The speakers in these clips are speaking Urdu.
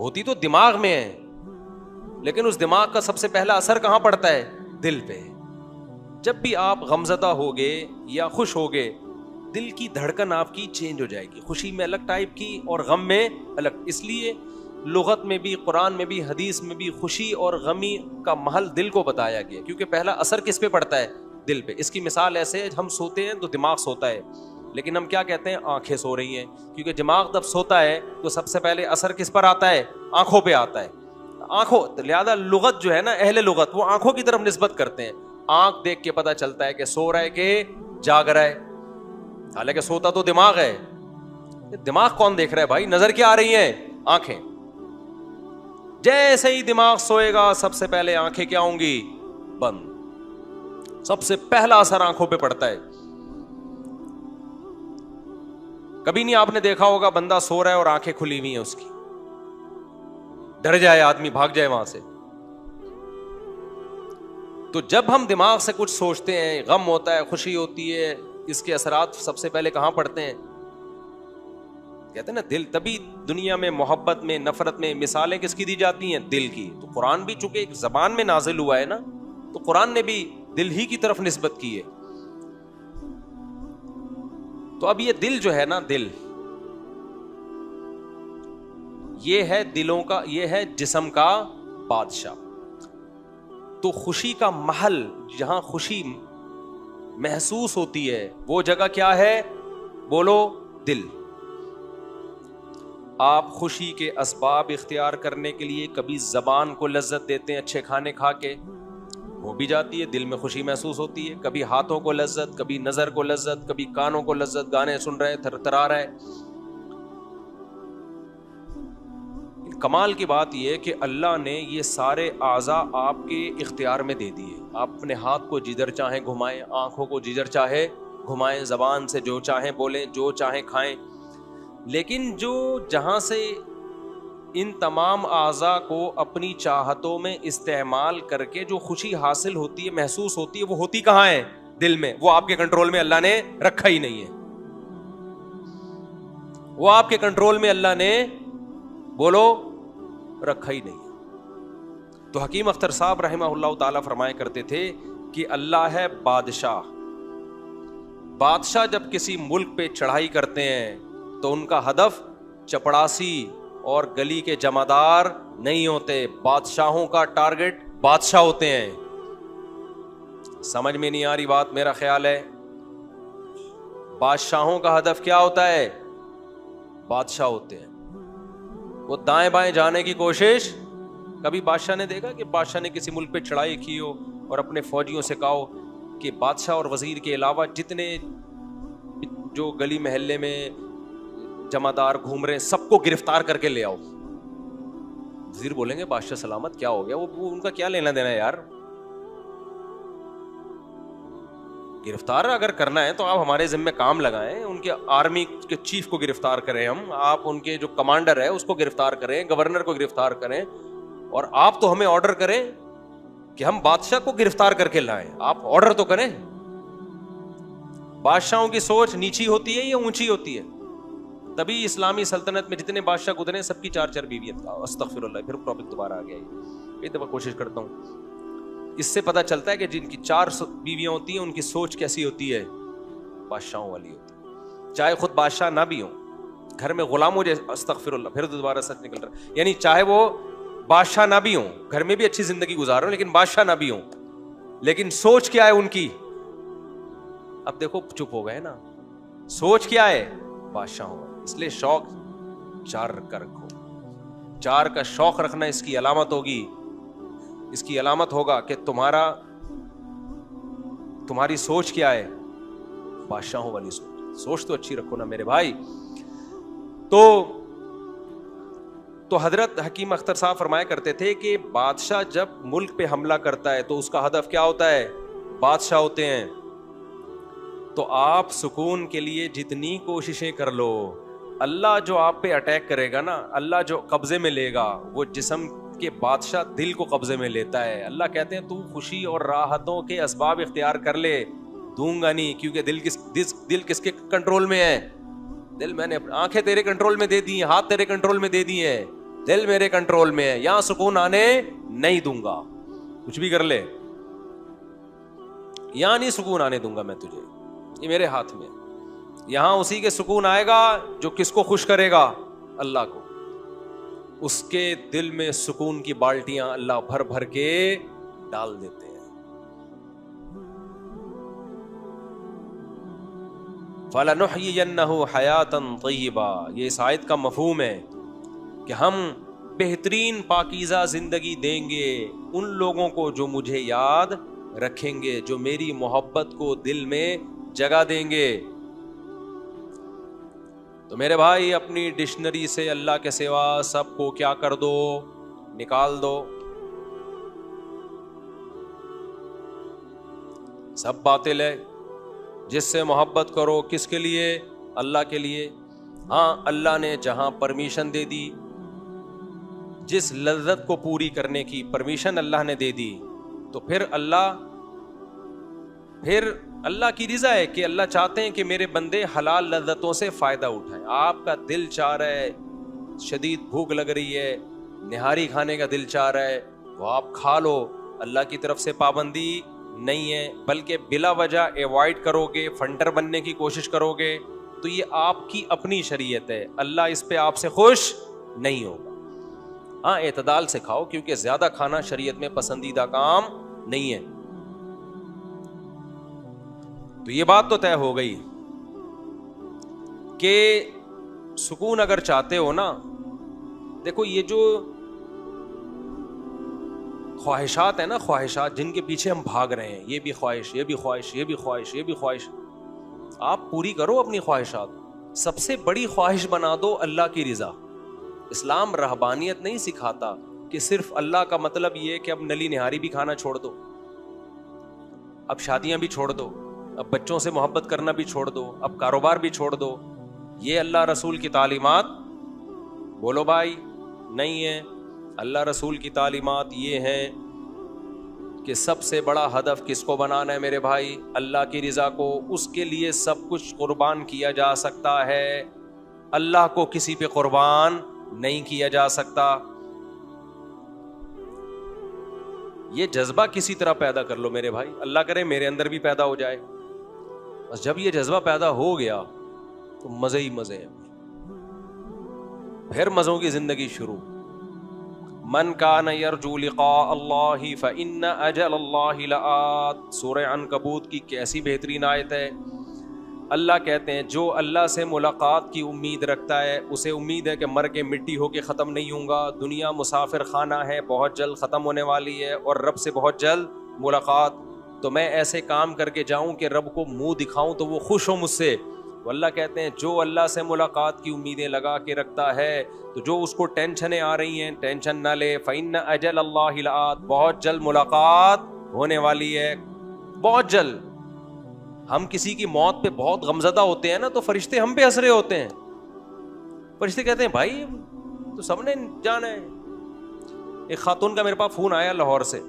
ہوتی تو دماغ میں ہے, لیکن اس دماغ کا سب سے پہلا اثر کہاں پڑتا ہے؟ دل پہ. جب بھی آپ غمزدہ ہوگے یا خوش ہوگے, دل کی دھڑکن آپ کی چینج ہو جائے گی, خوشی میں الگ ٹائپ کی اور غم میں الگ. اس لیے لغت میں بھی, قرآن میں بھی, حدیث میں بھی خوشی اور غمی کا محل دل کو بتایا گیا, کیونکہ پہلا اثر کس پہ پڑتا ہے؟ دل پہ. اس کی مثال ایسے ہے, ہم سوتے ہیں تو دماغ سوتا ہے, لیکن ہم کیا کہتے ہیں؟ آنکھیں سو رہی ہیں, کیونکہ دماغ جب سوتا ہے تو سب سے پہلے اثر کس پر آتا ہے؟ آنکھوں پہ آتا ہے. آنکھوں, لہذا لغت جو ہے نا, اہل لغت وہ آنکھوں کی طرف نسبت کرتے ہیں. آنکھ دیکھ کے پتا چلتا ہے کہ سو رہا ہے کہ جاگ رہا ہے, حالانکہ سوتا تو دماغ ہے. دماغ کون دیکھ رہا ہے بھائی؟ نظر کیا آ رہی ہیں؟ آنکھیں. جیسے ہی دماغ سوئے گا سب سے پہلے آنکھیں کیا ہوں گی؟ بند. سب سے پہلا اثر آنکھوں پہ پڑتا ہے. کبھی نہیں آپ نے دیکھا ہوگا بندہ سو رہا ہے اور آنکھیں کھلی ہوئی ہیں اس کی, ڈر جائے آدمی, بھاگ جائے وہاں سے. تو جب ہم دماغ سے کچھ سوچتے ہیں, غم ہوتا ہے, خوشی ہوتی ہے, اس کے اثرات سب سے پہلے کہاں پڑتے ہیں؟ کہتے ہیں نا دل. تبھی دنیا میں محبت میں, نفرت میں مثالیں کس کی دی جاتی ہیں؟ دل کی. تو قرآن بھی چونکہ ایک زبان میں نازل ہوا ہے نا, تو قرآن نے بھی دل ہی کی طرف نسبت کی ہے. تو اب یہ دل جو ہے نا, دل یہ ہے دلوں کا, یہ ہے جسم کا بادشاہ. تو خوشی کا محل, جہاں خوشی محسوس ہوتی ہے, وہ جگہ کیا ہے؟ بولو, دل. آپ خوشی کے اسباب اختیار کرنے کے لیے کبھی زبان کو لذت دیتے ہیں اچھے کھانے کھا کے, ہو بھی جاتی ہے, دل میں خوشی محسوس ہوتی ہے. کبھی ہاتھوں کو لذت, کبھی نظر کو لذت, کبھی کانوں کو لذت, گانے سن رہے, تھرتھرا رہے. کمال کی بات یہ ہے کہ اللہ نے یہ سارے اعضاء آپ کے اختیار میں دے دیے. آپ اپنے ہاتھ کو جدھر چاہیں گھمائیں, آنکھوں کو جدھر چاہے گھمائیں, زبان سے جو چاہیں بولیں, جو چاہیں کھائیں. لیکن جو جہاں سے ان تمام اعضاء کو اپنی چاہتوں میں استعمال کر کے جو خوشی حاصل ہوتی ہے, محسوس ہوتی ہے, وہ ہوتی کہاں ہے؟ دل میں. وہ آپ کے کنٹرول میں اللہ نے رکھا ہی نہیں ہے. وہ آپ کے کنٹرول میں اللہ نے, بولو, رکھا ہی نہیں ہے. تو حکیم اختر صاحب رحمہ اللہ تعالیٰ فرمایا کرتے تھے کہ اللہ ہے بادشاہ. بادشاہ جب کسی ملک پہ چڑھائی کرتے ہیں تو ان کا ہدف چپڑاسی اور گلی کے جمعدار نہیں ہوتے. بادشاہوں کا ٹارگٹ بادشاہ ہوتے ہیں. سمجھ میں نہیں آ رہی بات؟ میرا خیال ہے بادشاہوں کا ہدف کیا ہوتا ہے؟ بادشاہ ہوتے ہیں. وہ دائیں بائیں جانے کی کوشش, کبھی بادشاہ نے دیکھا کہ بادشاہ نے کسی ملک پہ چڑھائی کی ہو اور اپنے فوجیوں سے کہا ہو کہ بادشاہ اور وزیر کے علاوہ جتنے جو گلی محلے میں جمعدار گھوم رہے ہیں سب کو گرفتار کر کے لے آؤ؟ وزیر بولیں گے بادشاہ سلامت, کیا ہو گیا, وہ ان کا کیا لینا دینا ہے یار. گرفتار اگر کرنا ہے تو آپ ہمارے ذمہ کام لگائیں, ان کے آرمی کے چیف کو گرفتار کریں ہم, آپ ان کے جو کمانڈر ہے اس کو گرفتار کریں, گورنر کو گرفتار کریں, اور آپ تو ہمیں آرڈر کریں کہ ہم بادشاہ کو گرفتار کر کے لائیں. آپ آرڈر تو کریں. بادشاہوں کی سوچ نیچی ہوتی ہے یا اونچی ہوتی ہے؟ تبھی اسلامی سلطنت میں جتنے بادشاہ گزرے سب کی 4 بیویاں. استغفر اللہ, پھر ٹاپک دوبارہ آ گیا. ایک دفعہ کوشش کرتا ہوں. اس سے پتہ چلتا ہے کہ جن کی 4 بیویاں ہوتی ہیں ان کی سوچ کیسی ہوتی ہے؟ بادشاہوں والی ہوتی ہے. چاہے خود بادشاہ نہ بھی ہوں, گھر میں غلام ہو جائے, استغفر اللہ, پھر دوبارہ سچ نکل رہا ہے, یعنی چاہے وہ بادشاہ نہ بھی ہوں, گھر میں بھی اچھی زندگی گزار رہے ہوں, لیکن بادشاہ نہ بھی ہوں, لیکن سوچ کیا ہے ان کی؟ اب دیکھو چپ ہو گئے نا. سوچ کیا ہے؟ بادشاہوں. اس لیے شوق 4 کا رکھو. 4 کا شوق رکھنا اس کی علامت ہوگی, اس کی علامت ہوگا کہ تمہاری سوچ کیا ہے؟ بادشاہوں والی سوچ. سوچ تو اچھی رکھو نا میرے بھائی. تو حضرت حکیم اختر صاحب فرمایا کرتے تھے کہ بادشاہ جب ملک پہ حملہ کرتا ہے تو اس کا ہدف کیا ہوتا ہے؟ بادشاہ ہوتے ہیں. تو آپ سکون کے لیے جتنی کوششیں کر لو, اللہ جو آپ پہ اٹیک کرے گا نا, اللہ جو قبضے میں لے گا, وہ جسم کے بادشاہ دل کو قبضے میں لیتا ہے. اللہ کہتے ہیں تو خوشی اور راحتوں کے اسباب اختیار کر لے, دوں گا نہیں, کیونکہ دل کس کے کنٹرول میں ہے؟ دل میں نے. آنکھیں تیرے کنٹرول میں دے دی ہیں, ہاتھ تیرے کنٹرول میں دے دی ہیں, دل میرے کنٹرول میں ہے, یہاں سکون آنے نہیں دوں گا, کچھ بھی کر لے یہاں نہیں سکون آنے دوں گا میں تجھے, یہ میرے ہاتھ میں. یہاں اسی کے سکون آئے گا جو کس کو خوش کرے گا, اللہ کو. اس کے دل میں سکون کی بالٹیاں اللہ بھر بھر کے ڈال دیتے ہیں. فَلَنُحْيِيَنَّهُ حَيَاةً طَيِّبَةً, یہ اس آیت کا مفہوم ہے کہ ہم بہترین پاکیزہ زندگی دیں گے ان لوگوں کو جو مجھے یاد رکھیں گے, جو میری محبت کو دل میں جگہ دیں گے. تو میرے بھائی اپنی ڈکشنری سے اللہ کے سوا سب کو کیا کر دو, نکال دو. سب باطل ہے. جس سے محبت کرو کس کے لیے, اللہ کے لیے. ہاں اللہ نے جہاں پرمیشن دے دی, جس لذت کو پوری کرنے کی پرمیشن اللہ نے دے دی, تو پھر اللہ کی رضا ہے کہ اللہ چاہتے ہیں کہ میرے بندے حلال لذتوں سے فائدہ اٹھائیں. آپ کا دل چاہ رہا ہے, شدید بھوک لگ رہی ہے, نہاری کھانے کا دل چاہ رہا ہے, وہ آپ کھا لو. اللہ کی طرف سے پابندی نہیں ہے, بلکہ بلا وجہ ایوائڈ کرو گے, فنٹر بننے کی کوشش کرو گے تو یہ آپ کی اپنی شریعت ہے. اللہ اس پہ آپ سے خوش نہیں ہوگا. ہاں اعتدال سے کھاؤ, کیونکہ زیادہ کھانا شریعت میں پسندیدہ کام نہیں ہے. تو یہ بات تو طے ہو گئی کہ سکون اگر چاہتے ہو نا, دیکھو یہ جو خواہشات ہیں نا, خواہشات جن کے پیچھے ہم بھاگ رہے ہیں, یہ بھی خواہش, یہ بھی خواہش, یہ بھی خواہش, یہ بھی خواہش, آپ پوری کرو اپنی خواہشات. سب سے بڑی خواہش بنا دو اللہ کی رضا. اسلام رہبانیت نہیں سکھاتا کہ صرف اللہ کا مطلب یہ کہ اب نلی نہاری بھی کھانا چھوڑ دو, اب شادیاں بھی چھوڑ دو, اب بچوں سے محبت کرنا بھی چھوڑ دو, اب کاروبار بھی چھوڑ دو. یہ اللہ رسول کی تعلیمات بولو بھائی نہیں ہے. اللہ رسول کی تعلیمات یہ ہیں کہ سب سے بڑا ہدف کس کو بنانا ہے میرے بھائی, اللہ کی رضا کو. اس کے لیے سب کچھ قربان کیا جا سکتا ہے, اللہ کو کسی پہ قربان نہیں کیا جا سکتا. یہ جذبہ کسی طرح پیدا کر لو میرے بھائی, اللہ کرے میرے اندر بھی پیدا ہو جائے. بس جب یہ جذبہ پیدا ہو گیا تو مزے ہی مزے ہیں, پھر مزوں کی زندگی شروع. من کان یرجو لقاء اللہ فإن اجل اللہ لآت. سورہ عنکبوت کی کیسی بہترین آیت ہے. اللہ کہتے ہیں جو اللہ سے ملاقات کی امید رکھتا ہے اسے امید ہے کہ مر کے مٹی ہو کے ختم نہیں ہوں گا. دنیا مسافر خانہ ہے, بہت جلد ختم ہونے والی ہے, اور رب سے بہت جلد ملاقات. تو میں ایسے کام کر کے جاؤں کہ رب کو منہ دکھاؤں تو وہ خوش ہو مجھ سے. تو اللہ کہتے ہیں جو اللہ سے ملاقات کی امیدیں لگا کے رکھتا ہے, تو جو اس کو ٹینشنیں آ رہی ہیں ٹینشن نہ لے. فإن اجل اللہ لآت, بہت جلد ملاقات ہونے والی ہے, بہت جلد. ہم کسی کی موت پہ بہت غمزدہ ہوتے ہیں نا, تو فرشتے ہم پہ ہنس رہے ہوتے ہیں. فرشتے کہتے ہیں بھائی تو سب نے جانا ہے. ایک خاتون کا میرے پاس فون آیا لاہور سے,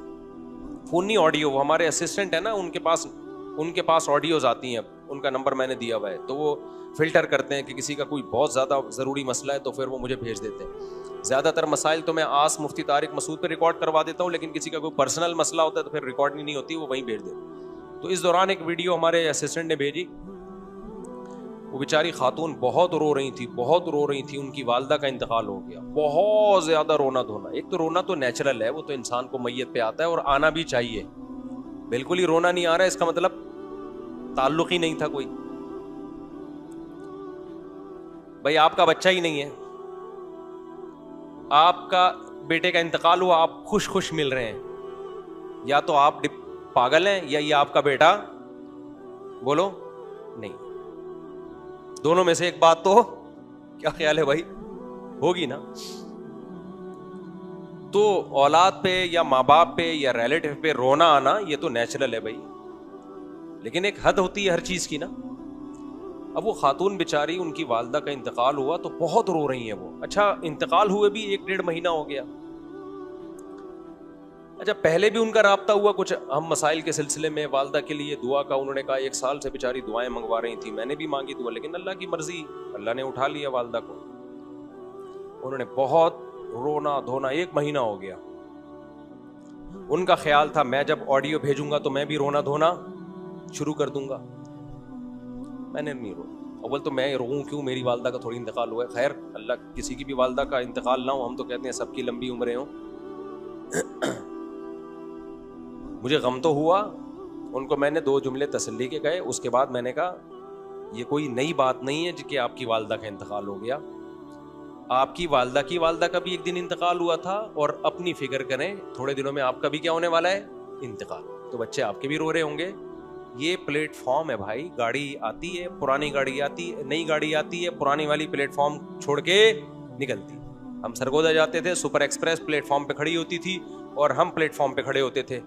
فون نہیں آڈیو, وہ ہمارے اسسٹنٹ ہے نا, ان کے پاس آڈیوز آتی ہیں, ان کا نمبر میں نے دیا ہوا ہے, تو وہ فلٹر کرتے ہیں کہ کسی کا کوئی بہت زیادہ ضروری مسئلہ ہے تو پھر وہ مجھے بھیج دیتے ہیں. زیادہ تر مسائل تو میں آس مفتی طارق مسعود پہ ریکارڈ کروا دیتا ہوں, لیکن کسی کا کوئی پرسنل مسئلہ ہوتا ہے تو پھر ریکارڈ نہیں ہوتی, وہ وہیں بھیج دیتے. تو اس دوران ایک ویڈیو ہمارے اسسٹنٹ نے بھیجی. وہ بیچاری خاتون بہت رو رہی تھی, ان کی والدہ کا انتقال ہو گیا. بہت زیادہ رونا دھونا. ایک تو رونا تو نیچرل ہے, وہ تو انسان کو میت پہ آتا ہے اور آنا بھی چاہیے. بالکل ہی رونا نہیں آ رہا ہے اس کا مطلب تعلق ہی نہیں تھا کوئی. بھائی آپ کا بچہ ہی نہیں ہے, آپ کا بیٹے کا انتقال ہوا, آپ خوش مل رہے ہیں, یا تو آپ پاگل ہیں یا یہ آپ کا بیٹا, بولو نہیں, دونوں میں سے ایک بات تو کیا خیال ہے بھائی, ہوگی نا. تو اولاد پہ یا ماں باپ پہ یا ریلیٹیو پہ رونا آنا یہ تو نیچرل ہے بھائی, لیکن ایک حد ہوتی ہے ہر چیز کی نا. اب وہ خاتون بیچاری, ان کی والدہ کا انتقال ہوا تو بہت رو رہی ہیں وہ. اچھا انتقال ہوئے بھی 1-1.5 مہینہ ہو گیا. اچھا پہلے بھی ان کا رابطہ ہوا کچھ ہم مسائل کے سلسلے میں, والدہ کے لیے دعا کا انہوں نے کہا, 1 سال سے بیچاری دعائیں منگوا رہی تھی, میں نے بھی مانگی دعا, لیکن اللہ کی مرضی, اللہ نے اٹھا لیا والدہ کو. انہوں نے بہت رونا دھونا 1 مہینہ ہو گیا. ان کا خیال تھا میں جب آڈیو بھیجوں گا تو میں بھی رونا دھونا شروع کر دوں گا. میں نے نہیں رونا. اول تو میں روؤں کیوں, میری والدہ کا تھوڑی انتقال ہوا ہے. خیر اللہ کسی کی بھی والدہ کا انتقال نہ ہو, ہم تو کہتے ہیں سب کی لمبی عمریں ہوں. مجھے غم تو ہوا. ان کو میں نے 2 جملے تسلی کے کہے. اس کے بعد میں نے کہا یہ کوئی نئی بات نہیں ہے کہ آپ کی والدہ کا انتقال ہو گیا. آپ کی والدہ کا بھی ایک دن انتقال ہوا تھا, اور اپنی فکر کریں تھوڑے دنوں میں آپ کا بھی کیا ہونے والا ہے, انتقال. تو بچے آپ کے بھی رو رہے ہوں گے. یہ پلیٹ فارم ہے بھائی. گاڑی آتی ہے, پرانی گاڑی آتی ہے, نئی گاڑی آتی ہے, پرانی والی پلیٹ فارم چھوڑ کے نکلتی. ہم سرگودا جاتے تھے, سپر ایکسپریس پلیٹ فارم پہ کھڑی ہوتی تھی اور ہم پلیٹ فارم پہ کھڑے ہوتے تھے.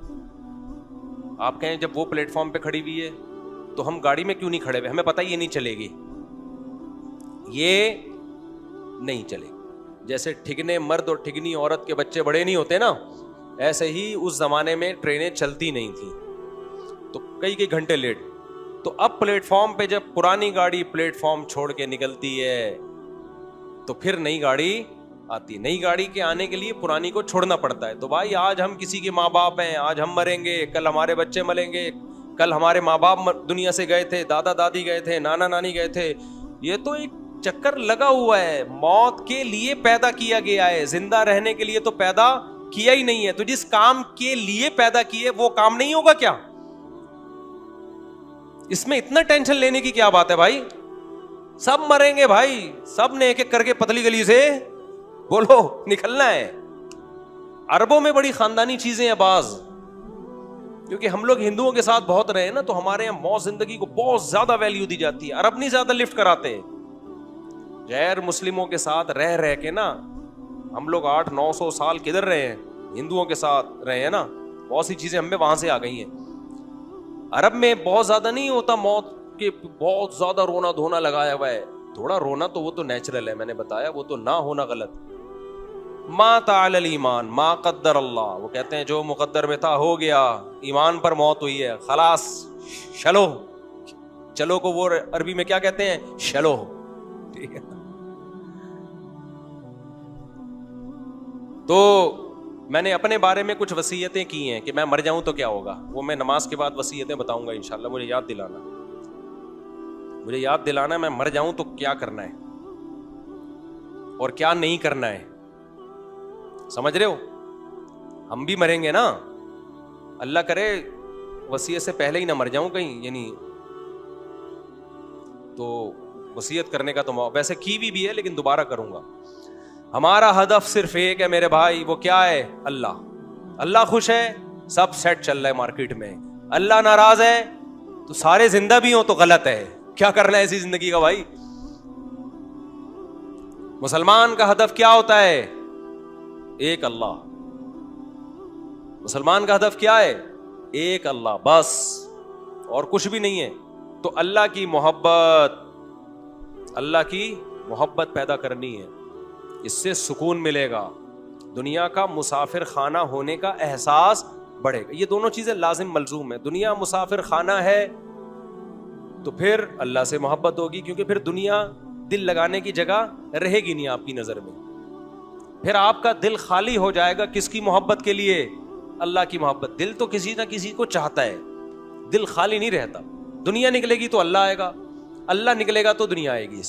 آپ کہیں جب وہ پلیٹ فارم پہ کھڑی ہوئی ہے تو ہم گاڑی میں کیوں نہیں کھڑے ہوئے, ہمیں پتہ یہ نہیں چلے گی, یہ نہیں چلے. جیسے ٹھگنے مرد اور ٹھگنی عورت کے بچے بڑے نہیں ہوتے نا, ایسے ہی اس زمانے میں ٹرینیں چلتی نہیں تھیں تو کئی گھنٹے لیٹ. تو اب پلیٹ فارم پہ جب پرانی گاڑی پلیٹ فارم چھوڑ کے نکلتی ہے تو پھر نئی گاڑی آتی. نئی گاڑی کے آنے کے لیے پرانی کو چھوڑنا پڑتا ہے. تو بھائی آج ہم کسی کے ماں باپ ہیں, آج ہم مریں گے, کل ہمارے بچے مریں گے, کل ہمارے ماں باپ دنیا سے گئے تھے, دادا دادی گئے تھے, نانا نانی گئے تھے. یہ تو ایک چکر لگا ہوا ہے. موت کے لیے پیدا کیا گیا ہے, زندہ رہنے کے لیے تو پیدا کیا ہی نہیں ہے. تو جس کام کے لیے پیدا کیے وہ کام نہیں ہوگا کیا؟ اس میں اتنا ٹینشن لینے کی کیا بات ہے بھائی؟ سب مریں گے بھائی, سب نے ایک ایک کر کے پتلی گلی سے بولو نکلنا ہے. عربوں میں بڑی خاندانی چیزیں ہیں بعض, کیونکہ ہم لوگ ہندوؤں کے ساتھ بہت رہے نا, تو ہمارے یہاں موت زندگی کو بہت زیادہ ویلیو دی جاتی ہے. عرب نہیں زیادہ لفٹ کراتے. غیر مسلموں کے ساتھ رہ کے نا ہم لوگ 800-900 سال کدھر رہے ہیں, ہندوؤں کے ساتھ رہے ہیں نا, بہت سی چیزیں ہمیں وہاں سے آ گئی ہیں. عرب میں بہت زیادہ نہیں ہوتا موت کے, بہت زیادہ رونا دھونا لگایا ہوا ہے. تھوڑا رونا تو وہ تو نیچرل ہے, میں نے بتایا, وہ تو نہ ہونا غلط. ما تعالی الایمان ما قدر اللہ, وہ کہتے ہیں جو مقدر میں تھا ہو گیا, ایمان پر موت ہوئی ہے, خلاص چلو. چلو کو وہ عربی میں کیا کہتے ہیں, چلو. ٹھیک ہے. تو میں نے اپنے بارے میں کچھ وصیتیں کی ہیں کہ میں مر جاؤں تو کیا ہوگا, وہ میں نماز کے بعد وصیتیں بتاؤں گا انشاءاللہ. مجھے یاد دلانا میں مر جاؤں تو کیا کرنا ہے اور کیا نہیں کرنا ہے. سمجھ رہے ہو؟ ہم بھی مریں گے نا, اللہ کرے وصیت سے پہلے ہی نہ مر جاؤں کہیں, یعنی تو وصیت کرنے کا تو ویسے کی بھی ہے لیکن دوبارہ کروں گا. ہمارا ہدف صرف ایک ہے میرے بھائی, وہ کیا ہے, اللہ. اللہ خوش ہے, سب سیٹ چل رہا ہے مارکیٹ میں. اللہ ناراض ہے تو سارے زندہ بھی ہوں تو غلط ہے. کیا کرنا ہے ایسی زندگی کا بھائی؟ مسلمان کا ہدف کیا ہوتا ہے, ایک اللہ. مسلمان کا ہدف کیا ہے, ایک اللہ, بس, اور کچھ بھی نہیں ہے. تو اللہ کی محبت پیدا کرنی ہے, اس سے سکون ملے گا, دنیا کا مسافر خانہ ہونے کا احساس بڑھے گا. یہ دونوں چیزیں لازم ملزوم ہے. دنیا مسافر خانہ ہے تو پھر اللہ سے محبت ہوگی, کیونکہ پھر دنیا دل لگانے کی جگہ رہے گی نہیں آپ کی نظر میں. پھر آپ کا دل خالی ہو جائے گا. کس کی محبت کے لیے؟ اللہ کی محبت. دل تو کسی نہ کسی کو چاہتا ہے, دل خالی نہیں رہتا. دنیا نکلے گی تو اللہ آئے گا, اللہ نکلے گا تو دنیا آئے گی.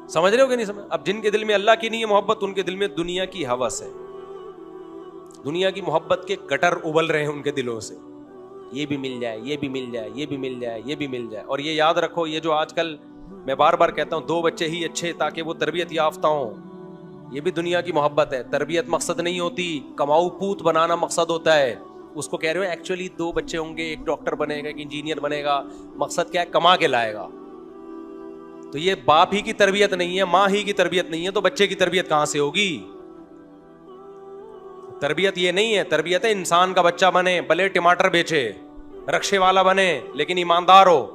سمجھ رہے ہو کہ نہیں سمجھ؟ اب جن کے دل میں اللہ کی نہیں ہے محبت, ان کے دل میں دنیا کی ہوس ہے, دنیا کی محبت کے گٹر ابل رہے ہیں ان کے دلوں سے. یہ بھی مل جائے, یہ بھی مل جائے, یہ بھی مل جائے, یہ بھی مل جائے. اور یہ یاد رکھو, یہ جو آج کل میں بار بار کہتا ہوں 2 بچے ہی اچھے تاکہ وہ تربیت یافتہ ہوں, یہ بھی دنیا کی محبت ہے. تربیت مقصد نہیں ہوتی, کماؤ پوت بنانا مقصد ہوتا ہے. اس کو کہہ رہے ہو ایکچولی 2 بچے ہوں گے, ایک ڈاکٹر بنے گا, ایک انجینئر بنے گا. مقصد کیا ہے؟ کما کے لائے گا. تو یہ باپ ہی کی تربیت نہیں ہے, ماں ہی کی تربیت نہیں ہے, تو بچے کی تربیت کہاں سے ہوگی؟ تربیت یہ نہیں ہے. تربیت ہے انسان کا بچہ بنے, بھلے ٹماٹر بیچے, رکشے والا بنے, لیکن ایماندار ہو.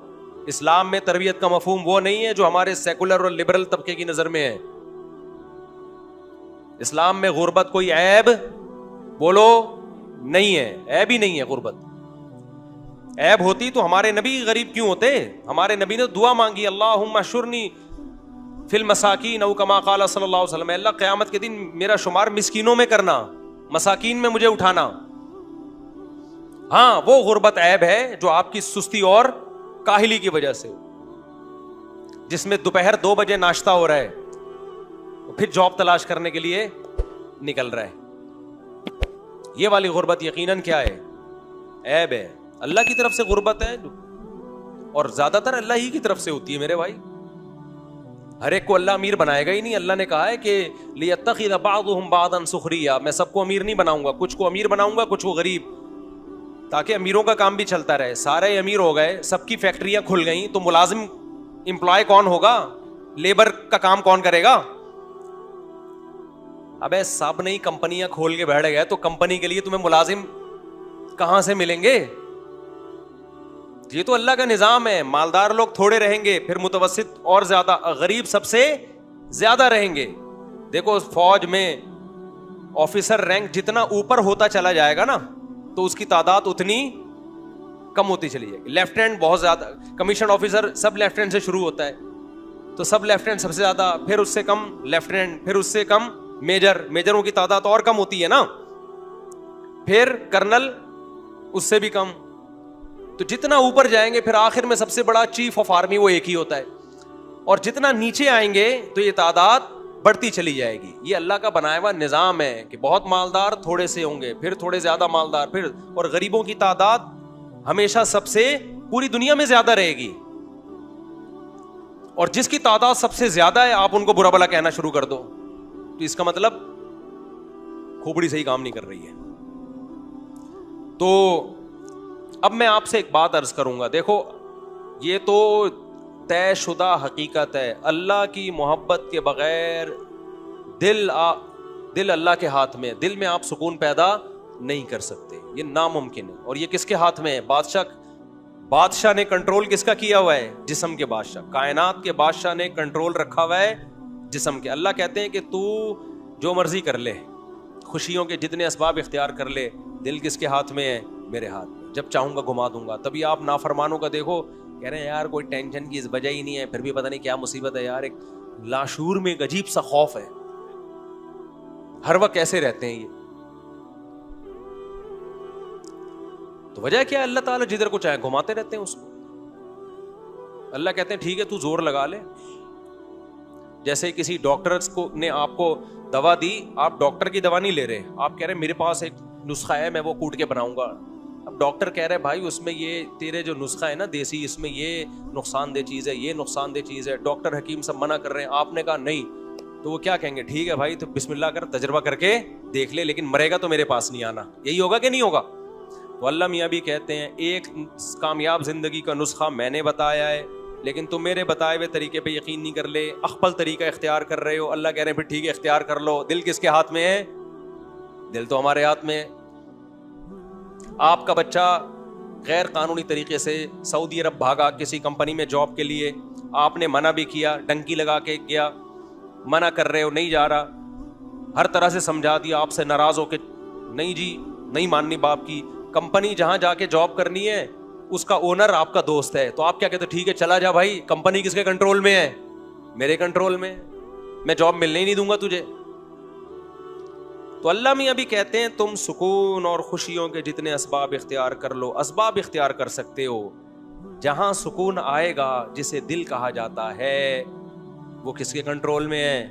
اسلام میں تربیت کا مفہوم وہ نہیں ہے جو ہمارے سیکولر اور لبرل طبقے کی نظر میں ہے. اسلام میں غربت کوئی عیب بولو نہیں ہے, عیب ہی نہیں ہے غربت. عیب ہوتی تو ہمارے نبی غریب کیوں ہوتے؟ ہمارے نبی نے دعا مانگی, اللہم اشرنی فی المساکین او کما قال صلی اللہ علیہ وسلم, اللہ قیامت کے دن میرا شمار مسکینوں میں کرنا, مساکین میں مجھے اٹھانا. ہاں وہ غربت عیب ہے جو آپ کی سستی اور کاہلی کی وجہ سے, جس میں دوپہر 2 بجے ناشتہ ہو رہا ہے, پھر جاب تلاش کرنے کے لیے نکل رہا ہے. یہ والی غربت یقیناً کیا ہے؟ عیب ہے. اللہ کی طرف سے غربت ہے, اور زیادہ تر اللہ ہی کی طرف سے ہوتی ہے میرے بھائی. ہر ایک کو اللہ امیر بنائے گا ہی نہیں. اللہ نے کہا ہے کہ لِيَتَّخِذَ بَعْضُهُمْ بَعْضًا سُخْرِيًّا, میں سب کو امیر نہیں بناؤں گا, کچھ کو امیر بناؤں گا, کچھ کو غریب, تاکہ امیروں کا کام بھی چلتا رہے. سارے امیر ہو گئے, سب کی فیکٹریاں کھل گئیں, تو ملازم امپلائی کون ہوگا؟ لیبر کا کام کون کرے گا؟ ابے سب نہیں کمپنیاں کھول کے بیٹھ گئے, تو کمپنی کے لیے تمہیں ملازم کہاں سے ملیں گے؟ یہ تو اللہ کا نظام ہے. مالدار لوگ تھوڑے رہیں گے, پھر متوسط اور زیادہ, غریب سب سے زیادہ رہیں گے. دیکھو فوج میں آفیسر رینک جتنا اوپر ہوتا چلا جائے گا نا, تو اس کی تعداد اتنی کم ہوتی چلی جائے گی. لیفٹیننٹ بہت زیادہ, کمیشن آفیسر سب لیفٹیننٹ سے شروع ہوتا ہے, تو سب لیفٹیننٹ سب سے زیادہ, پھر اس سے کم لیفٹیننٹ, پھر اس سے کم میجر, میجروں کی تعداد اور کم ہوتی ہے نا, پھر کرنل اس سے بھی کم. تو جتنا اوپر جائیں گے پھر آخر میں سب سے بڑا چیف آف آرمی وہ ایک ہی ہوتا ہے, اور جتنا نیچے آئیں گے تو یہ تعداد بڑھتی چلی جائے گی. یہ اللہ کا بنایا ہوا نظام ہے کہ بہت مالدار تھوڑے سے ہوں گے, پھر تھوڑے زیادہ مالدار, پھر, اور غریبوں کی تعداد ہمیشہ سب سے پوری دنیا میں زیادہ رہے گی. اور جس کی تعداد سب سے زیادہ ہے آپ ان کو برا بھلا کہنا شروع کر دو, تو اس کا مطلب کھوپڑی صحیح کام نہیں کر رہی ہے. تو اب میں آپ سے ایک بات عرض کروں گا. دیکھو یہ تو طے شدہ حقیقت ہے, اللہ کی محبت کے بغیر دل اللہ کے ہاتھ میں, دل میں آپ سکون پیدا نہیں کر سکتے, یہ ناممکن ہے. اور یہ کس کے ہاتھ میں ہے؟ بادشاہ نے کنٹرول کس کا کیا ہوا ہے؟ جسم کے بادشاہ, کائنات کے بادشاہ نے کنٹرول رکھا ہوا ہے جسم کے. اللہ کہتے ہیں کہ تو جو مرضی کر لے, خوشیوں کے جتنے اسباب اختیار کر لے, دل کس کے ہاتھ میں ہے؟ میرے ہاتھ میں, جب چاہوں گا گھما دوں گا. تبھی آپ نافرمانوں کا دیکھو, کہہ رہے ہیں یار کوئی ٹینشن کی وجہ ہی نہیں ہے, پھر بھی پتہ نہیں کیا مصیبت ہے یار. ایک لاشعور میں ایک عجیب سا خوف ہے, ہر وقت کیسے رہتے ہیں یہ. تو وجہ کیا ہے؟ اللہ تعالیٰ جدھر کو چاہے گھماتے رہتے ہیں اس کو. اللہ کہتے ہیں ٹھیک ہے تو زور لگا لے. جیسے کسی ڈاکٹر کو نے آپ کو دوا دی, آپ ڈاکٹر کی دوا نہیں لے رہے, آپ کہہ رہے ہیں میرے پاس ایک نسخہ ہے میں وہ کوٹ کے بناؤں گا. اب ڈاکٹر کہہ رہے بھائی اس میں یہ تیرے جو نسخہ ہے نا دیسی, اس میں یہ نقصان دہ چیز ہے, یہ نقصان دہ چیز ہے, ڈاکٹر حکیم سب منع کر رہے ہیں. آپ نے کہا نہیں, تو وہ کیا کہیں گے؟ ٹھیک ہے بھائی تو بسم اللہ کر, تجربہ کر کے دیکھ لے, لیکن مرے گا تو میرے پاس نہیں آنا. یہی ہوگا کہ نہیں ہوگا؟ تو اللہ میاں بھی کہتے ہیں ایک کامیاب زندگی کا نسخہ میں نے بتایا ہے, لیکن تم میرے بتائے ہوئے طریقے پہ یقین نہیں کر لے, اخپل طریقہ اختیار کر رہے ہو. اللہ کہہ رہے ہیں پھر ٹھیک ہے اختیار کر لو. دل کس کے ہاتھ میں ہے؟ دل تو ہمارے ہاتھ میں ہے. آپ کا بچہ غیر قانونی طریقے سے سعودی عرب بھاگا کسی کمپنی میں جاب کے لیے, آپ نے منع بھی کیا, ڈنکی لگا کے گیا, منع کر رہے ہو نہیں جا رہا, ہر طرح سے سمجھا دیا, آپ سے ناراض ہو کے نہیں جی نہیں ماننی باپ کی. کمپنی جہاں جا کے جاب کرنی ہے اس کا اونر آپ کا دوست ہے, تو آپ کیا کہتے ٹھیک ہے چلا جا بھائی, کمپنی کس کے کنٹرول میں ہے؟ میرے کنٹرول میں, میں جاب ملنے ہی نہیں دوں گا تجھے. تو اللہ میاں بھی کہتے ہیں تم سکون اور خوشیوں کے جتنے اسباب اختیار کر لو. اسباب اختیار کر سکتے ہو, جہاں سکون آئے گا جسے دل کہا جاتا ہے وہ کس کے کنٹرول میں ہے؟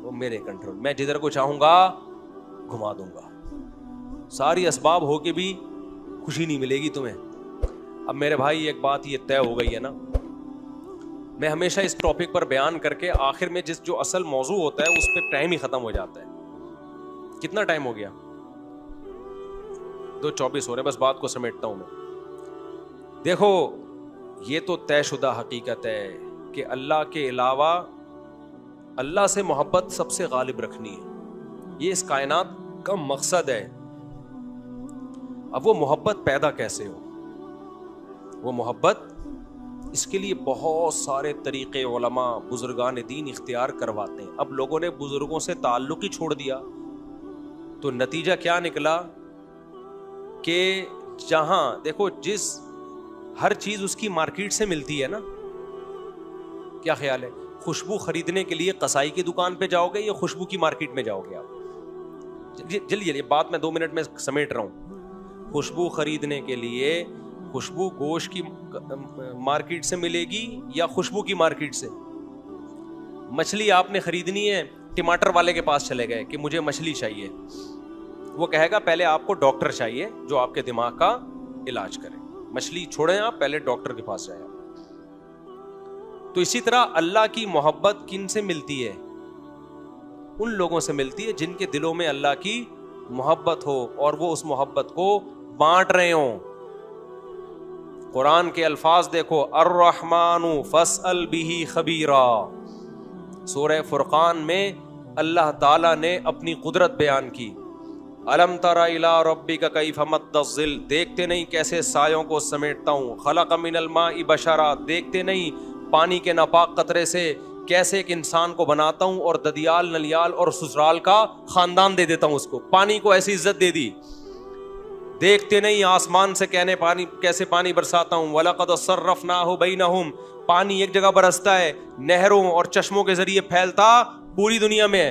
وہ میرے کنٹرول. میں جدھر کو چاہوں گا گھما دوں گا. ساری اسباب ہو کے بھی خوشی نہیں ملے گی تمہیں. اب میرے بھائی ایک بات یہ طے ہو گئی ہے نا, میں ہمیشہ اس ٹاپک پر بیان کر کے آخر میں جو اصل موضوع ہوتا ہے اس پہ ٹائم ہی ختم ہو جاتا ہے. کتنا ٹائم ہو گیا؟ 2:24 ہو رہے, بس بات کو سمیٹتا ہوں میں. دیکھو یہ تو طے شدہ حقیقت ہے کہ اللہ کے علاوہ اللہ سے محبت سب سے غالب رکھنی ہے, یہ اس کائنات کا مقصد ہے. اب وہ محبت پیدا کیسے ہو؟ وہ محبت, اس کے لیے بہت سارے طریقے علماء بزرگان دین اختیار کرواتے ہیں. اب لوگوں نے بزرگوں سے تعلق ہی چھوڑ دیا تو نتیجہ کیا نکلا کہ جہاں دیکھو ہر چیز اس کی مارکیٹ سے ملتی ہے نا, کیا خیال ہے؟ خوشبو خریدنے کے لیے قصائی کی دکان پہ جاؤ گے یا خوشبو کی مارکیٹ میں جاؤ گے آپ؟ جلدی بات میں 2 منٹ میں سمیٹ رہا ہوں. خوشبو خریدنے کے لیے خوشبو گوشت کی مارکیٹ سے ملے گی یا خوشبو کی مارکیٹ سے؟ مچھلی آپ نے خریدنی ہے, ٹماٹر والے کے پاس چلے گئے کہ مجھے مچھلی چاہیے, وہ کہے گا پہلے آپ کو ڈاکٹر چاہیے جو آپ کے دماغ کا علاج کرے, مچھلی چھوڑیں آپ, پہلے ڈاکٹر کے پاس جائیں. تو اسی طرح اللہ کی محبت کن سے ملتی ہے؟ ان لوگوں سے ملتی ہے جن کے دلوں میں اللہ کی محبت ہو اور وہ اس محبت کو بانٹ رہے ہوں. قرآن کے الفاظ دیکھو, الرحمن فاسأل بہ خبیرا. سورہ فرقان میں اللہ تعالیٰ نے اپنی قدرت بیان کی. الم تر الی ربک کیف مد الظل, دیکھتے نہیں کیسے سایوں کو سمیٹتا ہوں. خلق من الماء بشرا, دیکھتے نہیں پانی کے ناپاک قطرے سے کیسے ایک انسان کو بناتا ہوں اور ددیال نلیال اور سسرال کا خاندان دے دیتا ہوں اس کو, پانی کو ایسی عزت دے دی. دیکھتے نہیں آسمان سے کیسے پانی برساتا ہوں. وَلَقَدْ صَرَّفْنَاهُ بَيْنَهُمْ, پانی ایک جگہ برستا ہے, نہروں اور چشموں کے ذریعے پھیلتا پوری دنیا میں.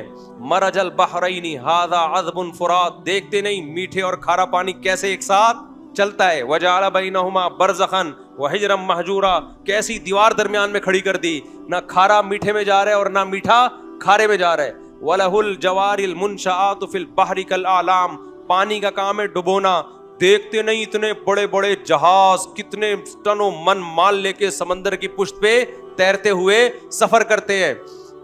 مرج البحرین ھذا عذب فرات, دیکھتے نہیں میٹھے اور کھارا پانی کیسے ایک ساتھ چلتا ہے. وجعل بینہما برزخا وحجرا مہجورا, کیسی دیوار درمیان میں کھڑی کر دی, نہ کھارا میٹھے میں جا رہا ہے اور نہ میٹھا کھارے میں جا رہا ہے. وَلَهُ الْجَوَارِ الْمُنشَآتُ فِي الْبَحْرِ كَالْأَعْلَامِ, پانی کا کام ہے ڈبونا. دیکھتے نہیں اتنے بڑے بڑے جہاز کتنے ٹنوں من مال لے کے سمندر کی پشت پہ تیرتے ہوئے سفر کرتے ہیں.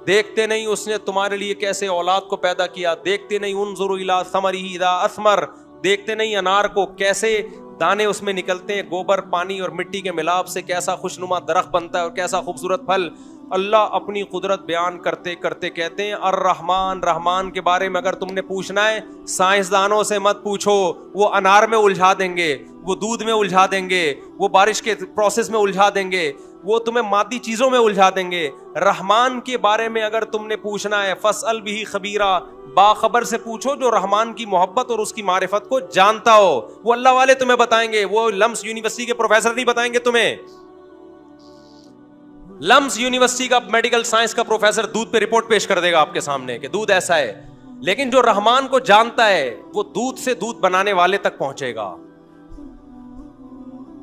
دیکھتے نہیں اس نے تمہارے لیے کیسے اولاد کو پیدا کیا. دیکھتے نہیں انظروا الی ثمرہ اذا اثمر, دیکھتے نہیں انار کو کیسے دانے اس میں نکلتے ہیں, گوبر پانی اور مٹی کے ملاپ سے کیسا خوشنما درخت بنتا ہے اور کیسا خوبصورت پھل. اللہ اپنی قدرت بیان کرتے کرتے کہتے ہیں الرحمن, رحمان کے بارے میں اگر تم نے پوچھنا ہے سائنسدانوں سے مت پوچھو, وہ انار میں الجھا دیں گے, وہ دودھ میں الجھا دیں گے, وہ بارش کے پروسیس میں الجھا دیں گے, وہ تمہیں مادی چیزوں میں الجھا دیں گے. رحمان کے بارے میں اگر تم نے پوچھنا ہے فاسأل بہ خبیرا, باخبر سے پوچھو جو رحمان کی محبت اور اس کی معرفت کو جانتا ہو. وہ اللہ والے تمہیں بتائیں گے, وہ لمس یونیورسٹی کے پروفیسر نہیں بتائیں گے تمہیں. لمس یونیورسٹی کا میڈیکل سائنس کا پروفیسر دودھ پہ رپورٹ پیش کر دے گا آپ کے سامنے کہ دودھ ایسا ہے, لیکن جو رحمان کو جانتا ہے وہ دودھ سے دودھ بنانے والے تک پہنچے گا.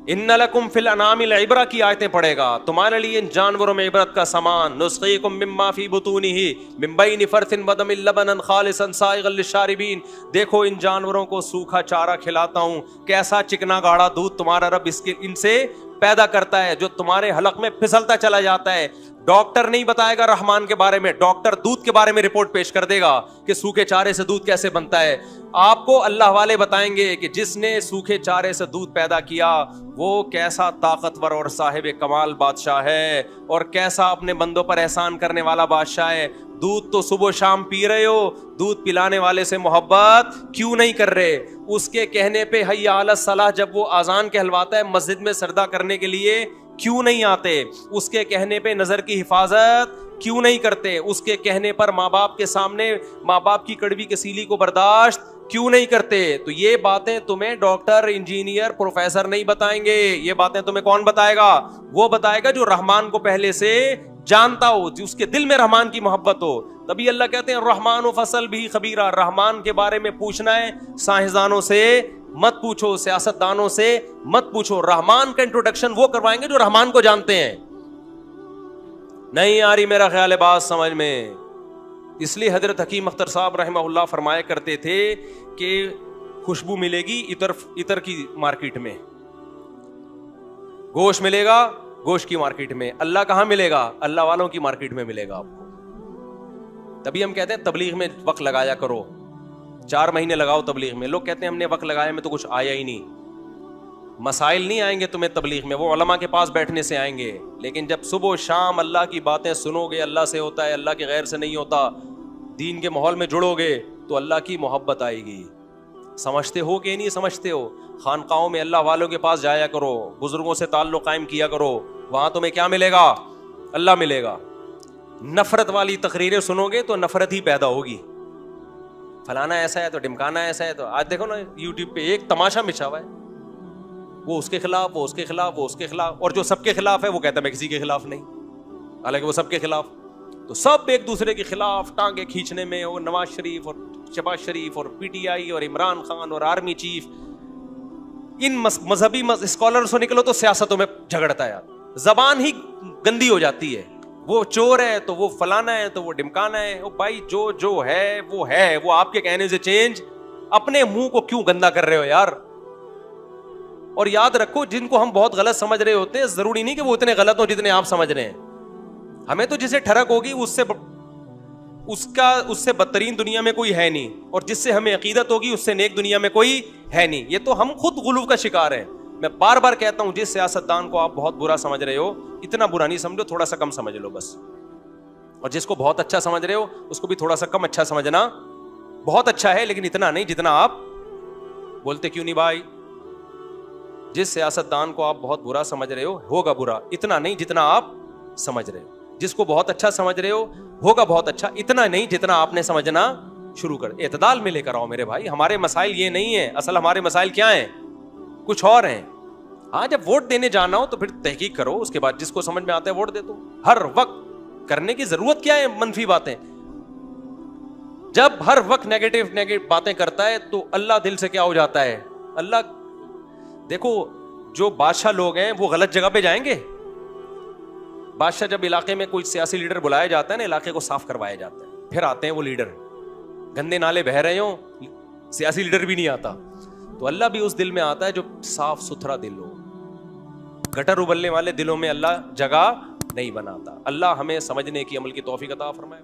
ان لکم فی الانعام العبرہ کی آیتیں پڑھے گا, تمہارے لیے ان جانوروں میں عبرت کا سامان. نسقیکم مما فی بطونہ من بین فرث ودم لبنا خالصا سائغا للشاربین, دیکھو ان جانوروں کو سوکھا چارہ کھلاتا ہوں, کیسا چکنا گاڑا دودھ تمہارا رب ان سے پیدا کرتا ہے جو تمہارے حلق میں پھسلتا چلا جاتا ہے. ڈاکٹر نہیں بتائے گا رحمان کے بارے میں, ڈاکٹر دودھ کے بارے میں رپورٹ پیش کر دے گا کہ سوکھے چارے سے دودھ کیسے بنتا ہے. آپ کو اللہ والے بتائیں گے کہ جس نے سوکھے چارے سے دودھ پیدا کیا وہ کیسا طاقتور اور صاحب کمال بادشاہ ہے اور کیسا اپنے بندوں پر احسان کرنے والا بادشاہ ہے. دودھ تو صبح و شام پی رہے ہو, دودھ پلانے والے سے محبت کیوں نہیں کر رہے؟ اس کے کہنے پہ حی علی الصلاح جب وہ اذان کہلواتا ہے مسجد میں سجدہ کرنے کے لیے کیوں نہیں آتے؟ اس کے کہنے پہ نظر کی حفاظت کیوں نہیں کرتے؟ اس کے کہنے پر ماں باپ کے سامنے ماں باپ کی کڑوی کسیلی کو برداشت کیوں نہیں کرتے؟ تو یہ باتیں تمہیں ڈاکٹر, انجینئر, پروفیسر نہیں بتائیں گے. یہ باتیں تمہیں کون بتائے گا؟ وہ بتائے گا جو رحمان کو پہلے سے جانتا ہو, جس کے دل میں رحمان کی محبت ہو. تبھی اللہ کہتے ہیں الرحمن فاسأل بہ خبیرا, رحمان کے بارے میں پوچھنا ہے سائنسدانوں سے مت پوچھو, سیاستدانوں سے مت پوچھو. رحمان کا انٹروڈکشن وہ کروائیں گے جو رحمان کو جانتے ہیں. نہیں آ رہی میرا خیال ہے بات سمجھ میں؟ اس لیے حضرت حکیم اختر صاحب رحمہ اللہ فرمایا کرتے تھے کہ خوشبو ملے گی عطر کی مارکیٹ میں, گوشت ملے گا گوشت کی مارکیٹ میں. اللہ کہاں ملے گا؟ اللہ والوں کی مارکیٹ میں ملے گا آپ کو. تبھی ہم کہتے ہیں تبلیغ میں وقت لگایا کرو, 4 مہینے لگاؤ تبلیغ میں. لوگ کہتے ہیں ہم نے وقت لگایا میں تو کچھ آیا ہی نہیں. مسائل نہیں آئیں گے تمہیں تبلیغ میں, وہ علماء کے پاس بیٹھنے سے آئیں گے. لیکن جب صبح و شام اللہ کی باتیں سنو گے, اللہ سے ہوتا ہے, اللہ کے غیر سے نہیں ہوتا, دین کے ماحول میں جڑو گے تو اللہ کی محبت آئے گی. سمجھتے ہو کہ نہیں سمجھتے ہو؟ خانقاہوں میں اللہ والوں کے پاس جایا کرو, بزرگوں سے تعلق قائم کیا کرو, وہاں تمہیں کیا ملے گا؟ اللہ ملے گا. نفرت والی تقریریں سنو گے تو نفرت ہی پیدا ہوگی. فلانا ایسا ہے تو ڈمکانا ایسا ہے. تو آج دیکھو نا یوٹیوب پہ ایک تماشا مچا ہوا ہے, وہ اس کے خلاف, وہ اس کے خلاف, وہ اس کے خلاف, اور جو سب کے خلاف ہے وہ کہتا ہے میں کسی کے خلاف نہیں, حالانکہ وہ سب کے خلاف. تو سب ایک دوسرے کے خلاف ٹانگیں کھینچنے میں، اور نواز شریف اور شہباز شریف اور پی ٹی آئی اور عمران خان اور آرمی چیف، ان مذہبی اسکالر سے نکلو تو سیاستوں میں جھگڑتا ہے، زبان ہی گندی ہو جاتی ہے، وہ چور ہے تو وہ فلانا ہے تو وہ ڈمکانا ہے. او بھائی جو ہے وہ آپ کے کہنے سے چینج. اپنے منہ کو کیوں گندا کر رہے ہو یار؟ اور یاد رکھو جن کو ہم بہت غلط سمجھ رہے ہوتے ہیں ضروری نہیں کہ وہ اتنے غلط ہوں جتنے آپ سمجھ رہے ہیں. ہمیں تو جسے ٹھڑک ہوگی اس سے بدترین دنیا میں کوئی ہے نہیں، اور جس سے ہمیں عقیدت ہوگی اس سے نیک دنیا میں کوئی ہے نہیں. یہ تو ہم خود غلو کا شکار ہیں. میں بار بار کہتا ہوں جس سیاستدان کو آپ بہت برا سمجھ رہے ہو اتنا برا نہیں سمجھو، تھوڑا سا کم سمجھ لو بس. اور جس کو بہت اچھا سمجھ رہے ہو اس کو بھی تھوڑا سا کم اچھا سمجھنا. بہت اچھا ہے لیکن اتنا نہیں جتنا آپ بولتے. کیوں نہیں بھائی؟ جس سیاستدان کو آپ بہت برا سمجھ رہے ہو ہوگا برا، اتنا نہیں جتنا آپ سمجھ رہے ہو. جس کو بہت اچھا سمجھ رہے ہو ہوگا بہت اچھا، اتنا نہیں جتنا آپ نے سمجھنا شروع کر. اعتدال میں لے کر آؤ میرے بھائی. ہمارے مسائل یہ نہیں ہیں، اصل ہمارے مسائل کیا ہیں؟ کچھ اور ہیں. ہاں جب ووٹ دینے جانا ہو تو پھر تحقیق کرو، اس کے بعد جس کو سمجھ میں آتا ہے ووٹ دے دو. ہر وقت کرنے کی ضرورت کیا ہے منفی باتیں؟ جب ہر وقت نیگیٹو باتیں کرتا ہے تو اللہ دل سے کیا ہو جاتا ہے؟ اللہ دیکھو جو بادشاہ لوگ ہیں وہ غلط جگہ پہ جائیں گے. بادشاہ جب علاقے میں کوئی سیاسی لیڈر بلایا جاتا ہے نا، علاقے کو صاف کروایا جاتا ہے، پھر آتے ہیں وہ لیڈر، گندے نالے بہ رہے ہوں، سیاسی لیڈر بھی نہیں آتا. تو اللہ بھی اس دل میں آتا ہے جو صاف ستھرا دل ہو. گٹر ابلنے والے دلوں میں اللہ جگہ نہیں بناتا. اللہ ہمیں سمجھنے کی عمل کی توفیق عطا فرمائے.